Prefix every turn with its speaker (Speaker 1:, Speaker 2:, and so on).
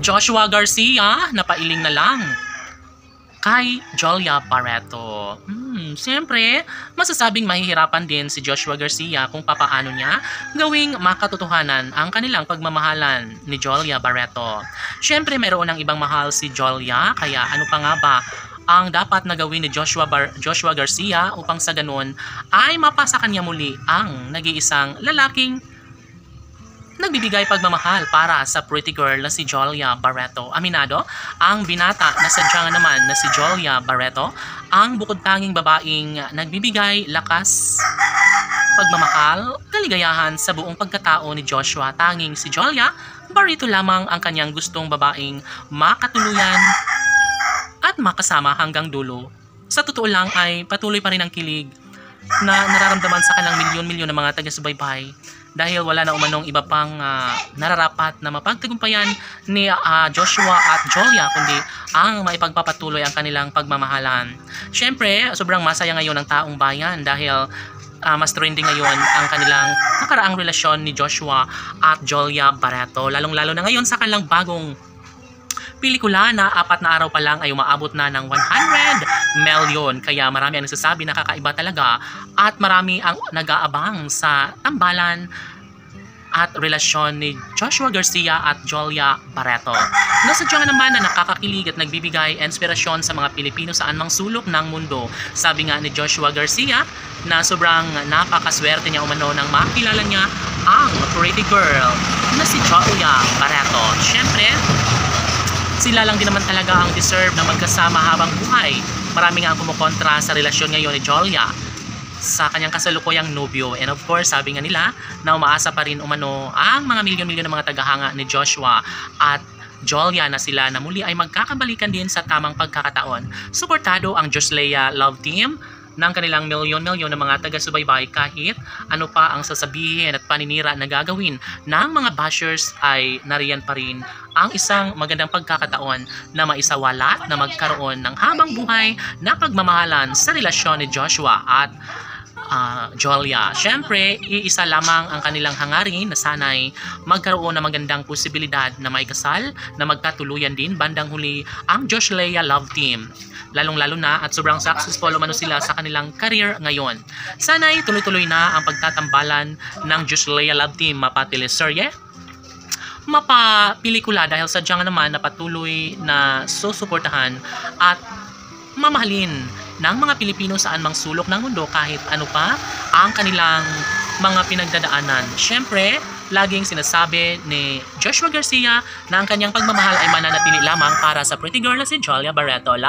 Speaker 1: Joshua Garcia, napailing na lang kay Jolia Barreto. Siyempre, masasabing mahihirapan din si Joshua Garcia kung papaano niya gawing makatotohanan ang kanilang pagmamahalan ni Jolia Barreto. Siyempre, mayroon ng ibang mahal si Jolia, kaya ano pa nga ba ang dapat na gawin ni Joshua Garcia upang sa ganun ay mapasa kanya muli ang nag-iisang lalaking nagbibigay pagmamahal para sa pretty girl na si Jolia Barreto. Aminado, ang binata na sadyang naman na si Jolia Barreto, ang bukod tanging babaeng nagbibigay lakas, pagmamahal, kaligayahan sa buong pagkatao ni Joshua. Tanging si Jolia Barreto lamang ang kanyang gustong babaeng makatuluyan at makasama hanggang dulo. Sa totoo lang ay patuloy pa rin ang kilig na nararamdaman sa kanilang milyon-milyon ng mga taga-subaybay dahil wala na umanong iba pang nararapat na mapagtagumpayan ni Joshua at Jolia kundi ang maipagpapatuloy ang kanilang pagmamahalan. Siyempre, sobrang masaya ngayon ang taong bayan dahil mas trending ngayon ang kanilang nakaraang relasyon ni Joshua at Jolia Barreto, lalong-lalo na ngayon sa kanilang bagong pelikula na 4 na araw pa lang ay umaabot na ng 100 million. Kaya marami ang nagsasabi na kakaiba talaga at marami ang nag-aabang sa tambalan at relasyon ni Joshua Garcia at Jolia Barreto. Nasadya naman na nakakakilig at nagbibigay inspirasyon sa mga Pilipino saan mang sulok ng mundo. Sabi nga ni Joshua Garcia na sobrang napakaswerte niya umano nang makilala niya ang pretty girl na si Jolia Barreto. Siyempre, sila lang din naman talaga ang deserve na magkasama habang buhay. Marami nga ang kumukontra sa relasyon ngayon ni Jolia sa kanyang kasalukuyang nobyo. And of course, sabi nga nila na umaasa pa rin umano ang mga milyon-milyon ng mga tagahanga ni Joshua at Jolia na sila na muli ay magkakabalikan din sa tamang pagkakataon. Suportado ang Joslea Love Team ng kanilang milyon-milyon ng mga taga-subaybay kahit ano pa ang sasabihin at paninira na gagawin ng mga bashers ay nariyan pa rin ang isang magandang pagkakataon na maisawala na magkaroon ng habang buhay na pagmamahalan sa relasyon ni Joshua at Jolia. Siyempre, iisa lamang ang kanilang hangarin na sana'y magkaroon ng magandang posibilidad na may kasal na magkatuluyan din bandang huli ang Joslea Love Team. Lalong-lalo na at sobrang successful umano sila sa kanilang career ngayon. Sana'y tuloy-tuloy na ang pagtatambalan ng Joslea Love Team mapateleserye, mapapelikula dahil sadyang naman na patuloy na susuportahan at mamahalin ng mga Pilipino saan mang sulok ng mundo kahit ano pa ang kanilang mga pinagdadaanan. Siyempre, laging sinasabi ni Joshua Garcia na ang kanyang pagmamahal ay mananatili lamang para sa pretty girl na si Jolia Barreto.